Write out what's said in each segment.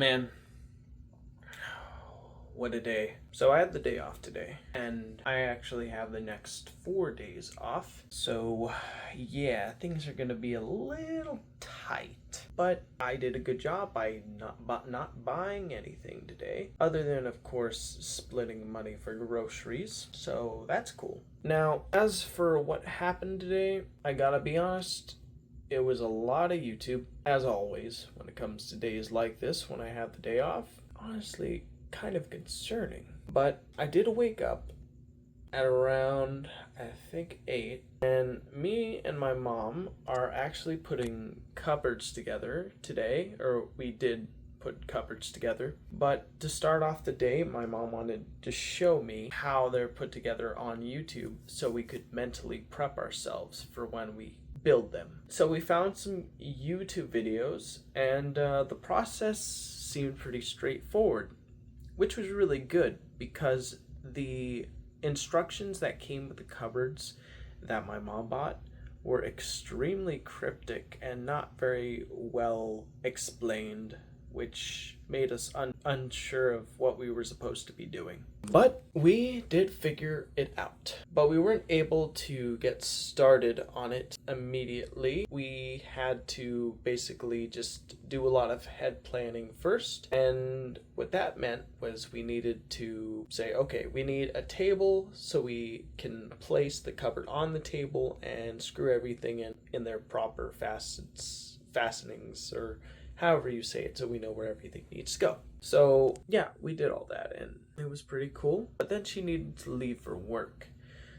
Man, what a day. So I had the day off today, and I actually have the next 4 days off. So yeah, things are gonna be a little tight. But I did a good job by not buying anything today, other than of course splitting money for groceries. So that's cool. Now, as for what happened today, I gotta be honest, it was a lot of YouTube, as always, when it comes to days like this when I have the day off. Honestly, kind of concerning. But I did wake up at around, I think, 8, and me and my mom are actually putting cupboards together today, or we did put cupboards together. But to start off the day, my mom wanted to show me how they're put together on YouTube so we could mentally prep ourselves for when we build them. So we found some YouTube videos, and the process seemed pretty straightforward, which was really good because the instructions that came with the cupboards that my mom bought were extremely cryptic and not very well explained, which made us unsure of what we were supposed to be doing. But we did figure it out. But we weren't able to get started on it immediately. We had to basically just do a lot of head planning first. And what that meant was we needed to say, okay, we need a table so we can place the cupboard on the table and screw everything in their proper fastenings, or however you say it, so we know where everything needs to go. So yeah, we did all that and it was pretty cool. But then she needed to leave for work.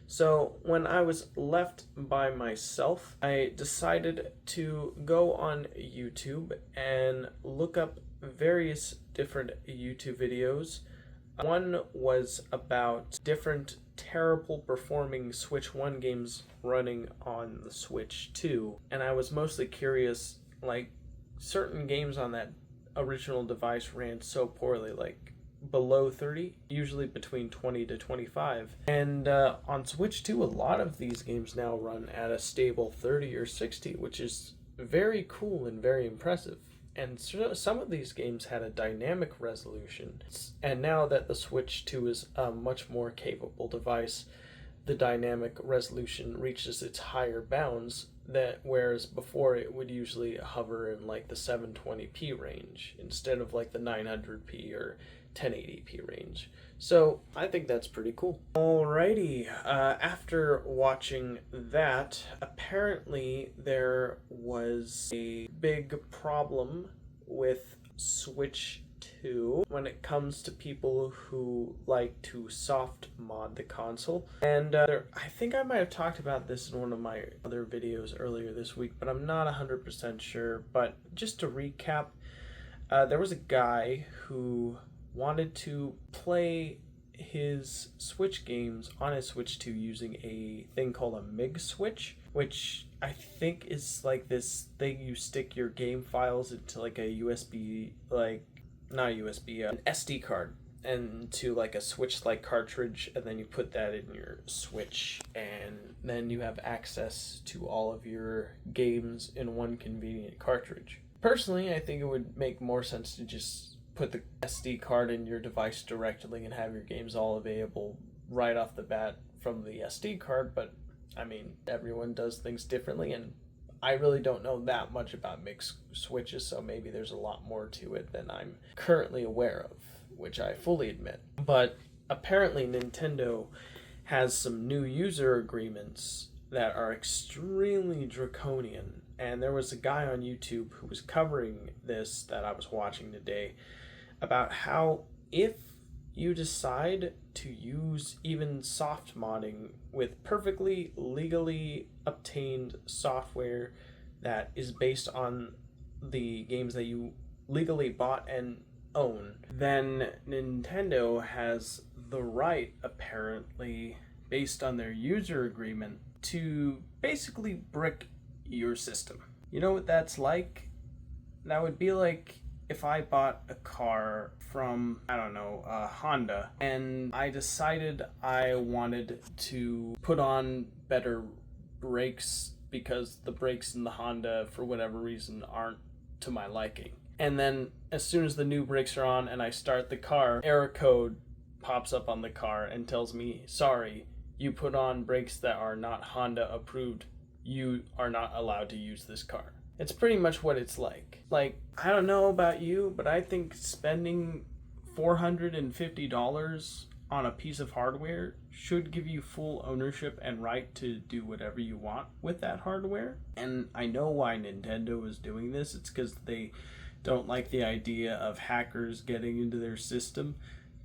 So when I was left by myself, I decided to go on YouTube and look up various different YouTube videos. One was about different terrible performing Switch 1 games running on the Switch 2. And I was mostly curious, like, certain games on that original device ran so poorly, like below 30, usually between 20 to 25. And on Switch 2, a lot of these games now run at a stable 30 or 60, which is very cool and very impressive. And so some of these games had a dynamic resolution. And now that the Switch 2 is a much more capable device, the dynamic resolution reaches its higher bounds, that whereas before it would usually hover in like the 720p range instead of like the 900p or 1080p range. So I think that's pretty cool. Alrighty, after watching that, apparently there was a big problem with Switch 2 when it comes to people who like to soft mod the console. And I think I might have talked about this in one of my other videos earlier this week, but I'm not 100% sure. But just to recap, there was a guy who wanted to play his Switch games on his Switch 2 using a thing called a MIG switch, which I think is like this thing you stick your game files into like a USB, like not a USB, an SD card, and to like a Switch-like cartridge, and then you put that in your Switch, and then you have access to all of your games in one convenient cartridge. Personally, I think it would make more sense to just put the SD card in your device directly and have your games all available right off the bat from the SD card, but I mean, everyone does things differently, and I really don't know that much about mixed switches, so maybe there's a lot more to it than I'm currently aware of, which I fully admit. But apparently Nintendo has some new user agreements that are extremely draconian, and there was a guy on YouTube who was covering this that I was watching today about how if you decide to use even soft modding with perfectly legally obtained software that is based on the games that you legally bought and own, then Nintendo has the right, apparently, based on their user agreement, to basically brick your system. You know what that's like? That would be like if I bought a car from, I don't know, Honda, and I decided I wanted to put on better brakes because the brakes in the Honda, for whatever reason, aren't to my liking. And then as soon as the new brakes are on and I start the car, error code pops up on the car and tells me, sorry, you put on brakes that are not Honda approved. You are not allowed to use this car. It's pretty much what it's like. Like, I don't know about you, but I think spending $450 on a piece of hardware should give you full ownership and right to do whatever you want with that hardware. And I know why Nintendo is doing this. It's because they don't like the idea of hackers getting into their system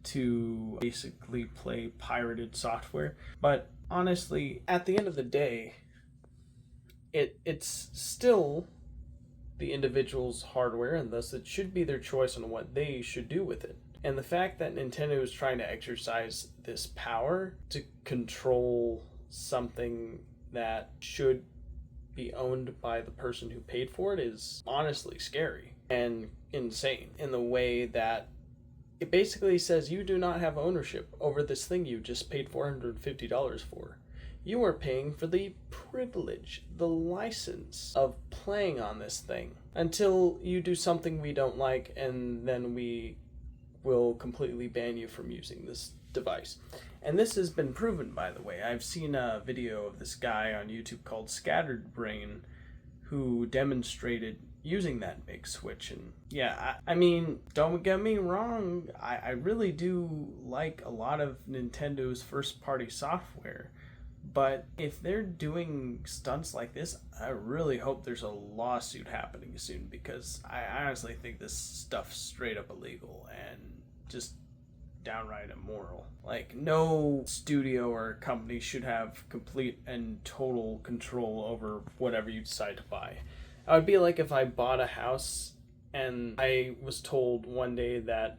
to basically play pirated software. But honestly, at the end of the day, it's still the individual's hardware, and thus it should be their choice on what they should do with it. And the fact that Nintendo is trying to exercise this power to control something that should be owned by the person who paid for it is honestly scary and insane, in the way that it basically says you do not have ownership over this thing you just paid $450 for. You are paying for the privilege, the license of playing on this thing until you do something we don't like, and then we will completely ban you from using this device. And this has been proven, by the way. I've seen a video of this guy on YouTube called Scattered Brain who demonstrated using that big switch. And yeah, I mean, don't get me wrong, I really do like a lot of Nintendo's first party software. But if they're doing stunts like this, I really hope there's a lawsuit happening soon, because I honestly think this stuff's straight up illegal and just downright immoral. Like, no studio or company should have complete and total control over whatever you decide to buy. It would be like if I bought a house and I was told one day that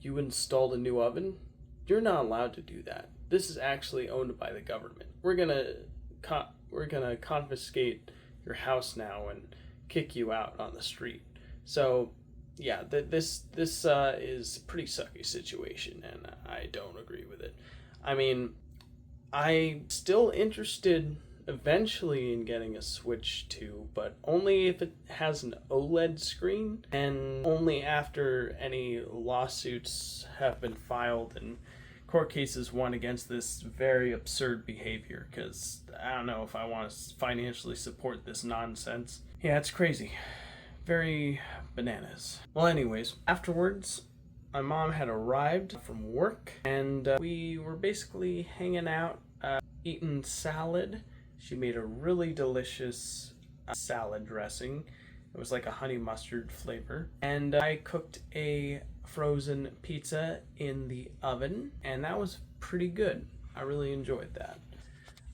you installed a new oven. You're not allowed to do that. This is actually owned by the government. We're gonna confiscate your house now and kick you out on the street. So yeah, this is a pretty sucky situation, and I don't agree with it. I mean, I'm still interested eventually in getting a Switch 2, but only if it has an OLED screen, and only after any lawsuits have been filed and court cases won against this very absurd behavior, because I don't know if I want to financially support this nonsense. Yeah, it's crazy. Very bananas. Well, anyways, afterwards, my mom had arrived from work, and we were basically hanging out, eating salad. She made a really delicious salad dressing. It was like a honey mustard flavor. And I cooked a frozen pizza in the oven, and that was pretty good. I really enjoyed that.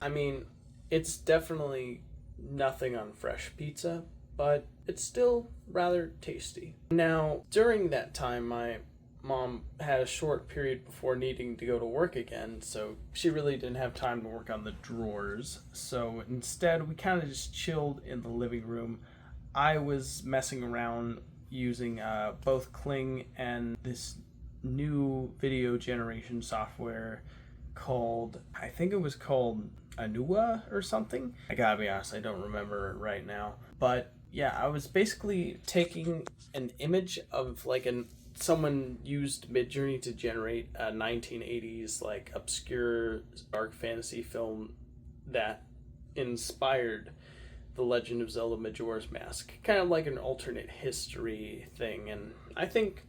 I mean, it's definitely nothing on fresh pizza, but it's still rather tasty. Now, during that time, my mom had a short period before needing to go to work again, so she really didn't have time to work on the drawers. So instead, we kind of just chilled in the living room. I was messing around using both Kling and this new video generation software called, I think it was called Anua or something. I gotta be honest, I don't remember it right now. But yeah, I was basically taking an image of like someone used Midjourney to generate a 1980s like obscure dark fantasy film that inspired The Legend of Zelda Majora's Mask, kind of like an alternate history thing. And I think,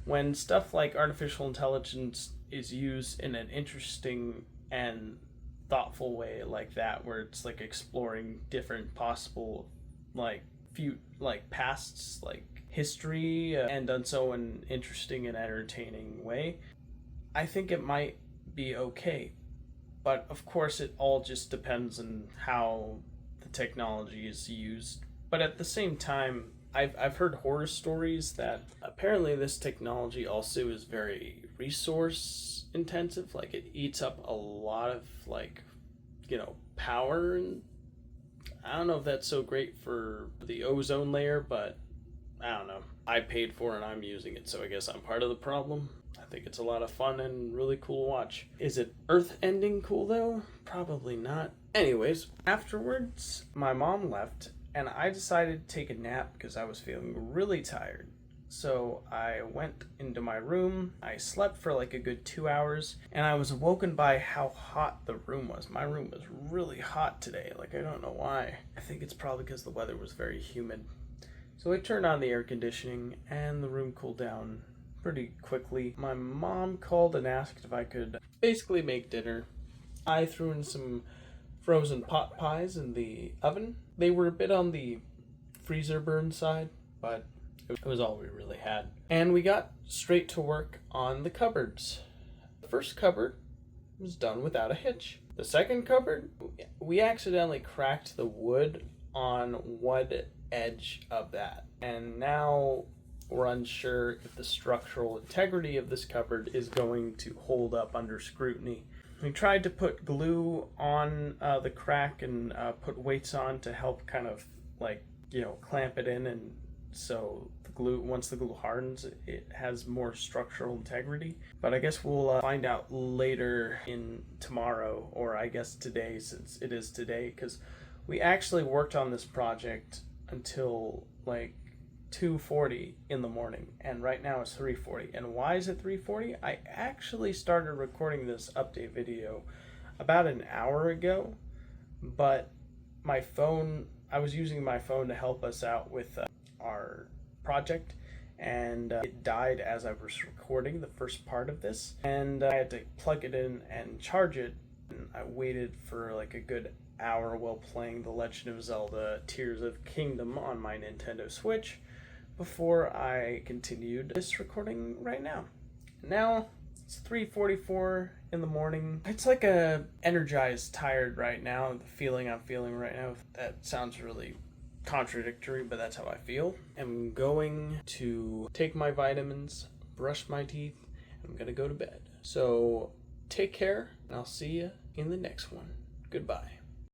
when stuff like artificial intelligence is used in an interesting and thoughtful way like that, where it's like exploring different possible pasts, like history, and done so in an interesting and entertaining way, I think it might be okay. But of course, it all just depends on how the technology is used. But at the same time, I've heard horror stories that apparently this technology also is very resource intensive. Like, it eats up a lot of power, and I don't know if that's so great for the ozone layer, but I don't know. I paid for it and I'm using it, so I guess I'm part of the problem. I think it's a lot of fun and really cool to watch. Is it earth-ending cool, though? Probably not. Anyways, afterwards, my mom left, and I decided to take a nap because I was feeling really tired. So I went into my room, I slept for like a good 2 hours, and I was awoken by how hot the room was. My room was really hot today, like I don't know why. I think it's probably because the weather was very humid. So I turned on the air conditioning and the room cooled down pretty quickly. My mom called and asked if I could basically make dinner. I threw in some frozen pot pies in the oven. They were a bit on the freezer burn side, but it was all we really had. And we got straight to work on the cupboards. The first cupboard was done without a hitch. The second cupboard, we accidentally cracked the wood on one edge of that. And now we're unsure if the structural integrity of this cupboard is going to hold up under scrutiny. We tried to put glue on the crack and put weights on to help kind of clamp it in, and so the glue, once the glue hardens, it has more structural integrity. But I guess we'll find out later in tomorrow, or I guess today, since it is today, because we actually worked on this project until like 2:40 in the morning, and right now it's 3:40. And why is it 3:40? I actually started recording this update video about an hour ago, but I was using my phone to help us out with our project, and it died as I was recording the first part of this, and I had to plug it in and charge it, and I waited for like a good hour while playing The Legend of Zelda Tears of Kingdom on my Nintendo Switch before I continued this recording right now. Now it's 3:44 in the morning. It's like a energized, tired right now. The feeling I'm feeling right now, that sounds really contradictory, but that's how I feel. I'm going to take my vitamins, brush my teeth, and I'm gonna go to bed. So take care, and I'll see you in the next one. Goodbye.